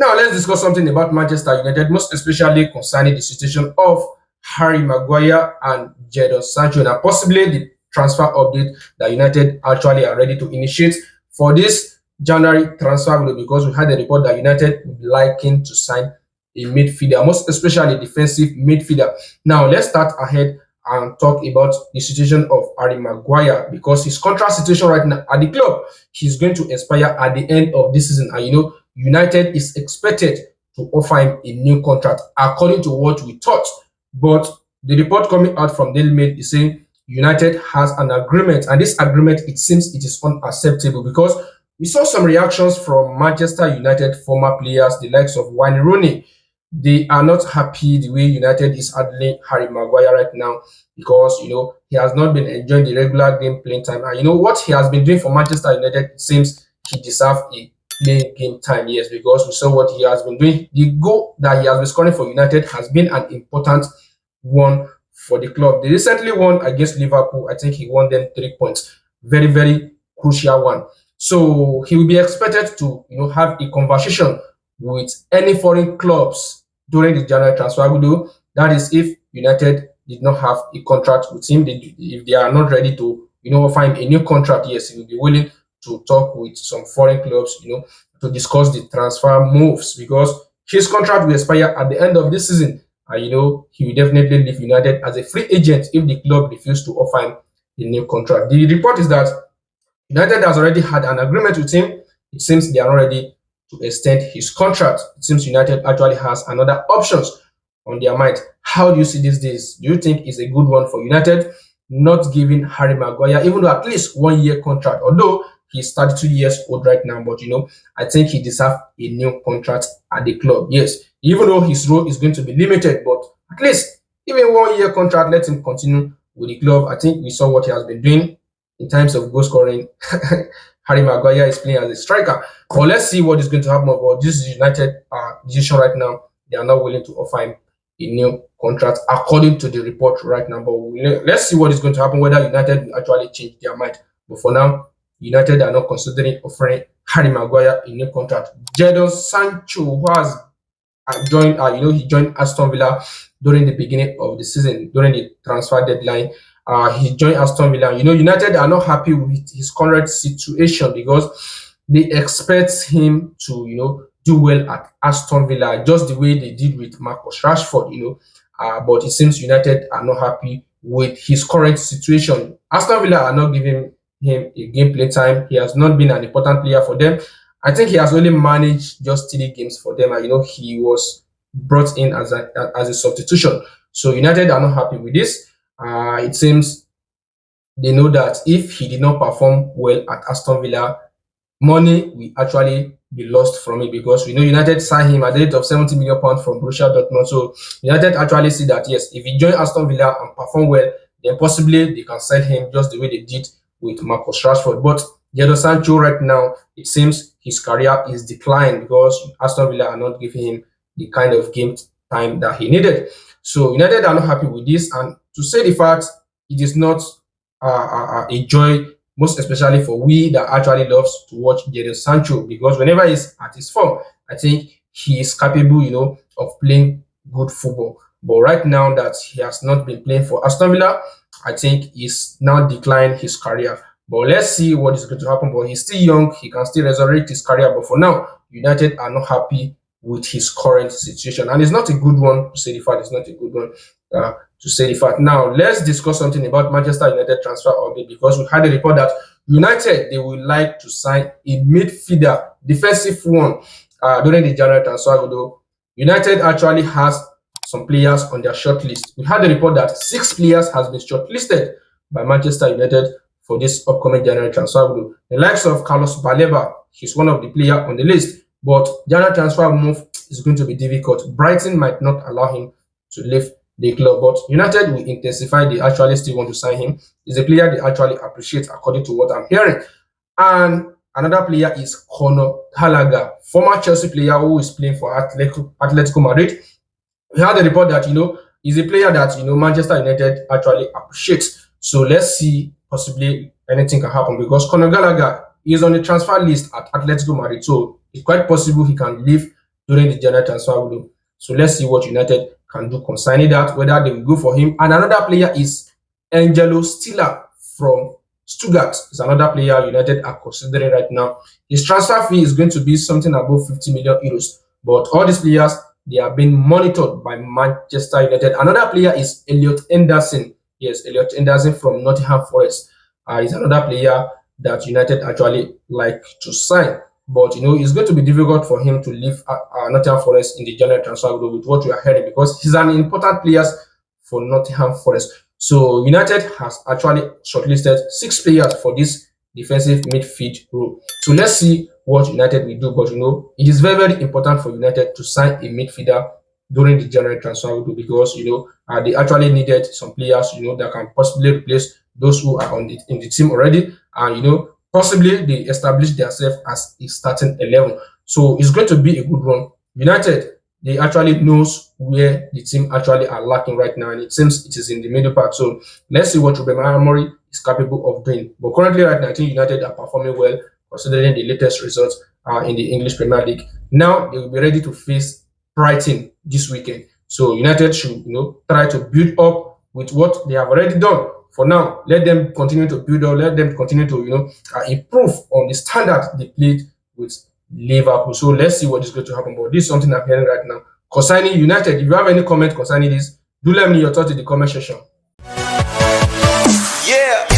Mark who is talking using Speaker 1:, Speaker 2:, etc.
Speaker 1: Now let's discuss something about Manchester United, most especially concerning the situation of Harry Maguire and Jadon Sancho, and possibly the transfer update that United actually are ready to initiate for this January transfer window, because we had a report that United would be liking to sign a midfielder, most especially a defensive midfielder. Now let's start ahead and talk about the situation of Harry Maguire, because his contract situation right now at the club, he's going to expire at the end of this season, and United is expected to offer him a new contract, according to what we thought. But the report coming out from Daily Mail is saying United has an agreement, and this agreement, it seems it is unacceptable, because we saw some reactions from Manchester United former players, the likes of Wayne Rooney. They are not happy the way United is handling Harry Maguire right now, because he has not been enjoying the regular game playing time, and what he has been doing for Manchester United, it seems he deserves a playing game time, yes, because we saw what he has been doing. The goal that he has been scoring for United has been an important one for the club. They recently won against Liverpool. I think he won them 3 points. Very, very crucial one. So he will be expected to have a conversation with any foreign clubs during the January transfer window. That is, if United did not have a contract with him, if they are not ready to offer him a new contract, yes, he will be willing to talk with some foreign clubs, to discuss the transfer moves, because his contract will expire at the end of this season. And he will definitely leave United as a free agent if the club refuses to offer him a new contract. The report is that United has already had an agreement with him. It seems they are not ready to extend his contract. It seems United actually has another options on their mind. How do you see these days? Do you think it's a good one for United not giving Harry Maguire, even though at least 1 year contract, although he's 32 years old right now, but I think he deserves a new contract at the club. Yes, even though his role is going to be limited, but at least even 1 year contract, let him continue with the club. I think we saw what he has been doing in terms of goal scoring. Harry Maguire is playing as a striker. But let's see what is going to happen. But this is United decision right now. They are not willing to offer him a new contract, according to the report right now. But let's see what is going to happen, whether United will actually change their mind. But for now, United are not considering offering Harry Maguire a new contract. Jadon Sancho, who has joined, he joined Aston Villa during the beginning of the season, during the transfer deadline. He joined Aston Villa. United are not happy with his current situation, because they expect him to, do well at Aston Villa, just the way they did with Marcus Rashford, but it seems United are not happy with his current situation. Aston Villa are not giving him a gameplay time. He has not been an important player for them. I think he has only managed just 3 games for them, and he was brought in as a substitution. So United are not happy with this. It seems they know that if he did not perform well at Aston Villa, money will actually be lost from it, because we know United signed him at the rate of £70 million from Borussia Dortmund. So United actually see that, yes, if he join Aston Villa and perform well, then possibly they can sell him just the way they did with Marcus Rashford. But Jadon Sancho right now, it seems his career is declining, because Aston Villa are not giving him the kind of game time that he needed. So United are not happy with this, and to say the fact, it is not a joy, most especially for we that actually loves to watch Jadon Sancho, because whenever he's at his form, I think he is capable, of playing good football. But right now that he has not been playing for Aston Villa, I think he's now declined his career. But let's see what is going to happen. But he's still young; he can still resurrect his career. But for now, United are not happy with his current situation, and it's not a good one to say the fact. It's not a good one to say the fact. Now let's discuss something about Manchester United transfer update, because we had a report that United, they would like to sign a midfielder, defensive one, during the January transfer window. United actually has some players on their shortlist. We had a report that 6 players has been shortlisted by Manchester United for this upcoming January transfer window. The likes of Carlos Baleba, he's one of the players on the list. But January transfer move is going to be difficult. Brighton might not allow him to leave the club, but United will intensify. They actually still want to sign him. He's a player they actually appreciate, according to what I'm hearing. And another player is Conor Gallagher, former Chelsea player who is playing for Atletico Madrid. We had a report that he's a player that Manchester United actually appreciates. So let's see, possibly anything can happen, because Conor Gallagher is on the transfer list at Atletico Madrid. So it's quite possible he can leave during the January transfer window. So let's see what United can do concerning that, whether they will go for him. And another player is Angelo Stiller from Stuttgart. Is another player United are considering right now. His transfer fee is going to be something above 50 million euros. But all these players, they are being monitored by Manchester United. Another player is Elliot Henderson. Yes, Elliot Henderson from Nottingham Forest is another player that United actually like to sign. But it's going to be difficult for him to leave Nottingham Forest in the January transfer window with what we are hearing, because he's an important player for Nottingham Forest. So United has actually shortlisted 6 players for this defensive midfield role. So let's see what United will do. But it is very, very important for United to sign a midfielder during the January transfer window, because they actually needed some players that can possibly replace those who are in the team already, and possibly they establish themselves as a starting 11. So it's going to be a good one. United, they actually knows where the team actually are lacking right now, and it seems it is in the middle part. So let's see what Ruben Amorim is capable of doing. But currently, right now, I think United are performing well considering the latest results in the English Premier League. Now they will be ready to face Brighton this weekend. So United should try to build up with what they have already done. For now, let them continue to build up. Let them continue to improve on the standard they played with Liverpool. So let's see what is going to happen. But this is something I'm hearing right now concerning United. If you have any comment concerning this, do let me know your thoughts in the comment section.
Speaker 2: Yeah.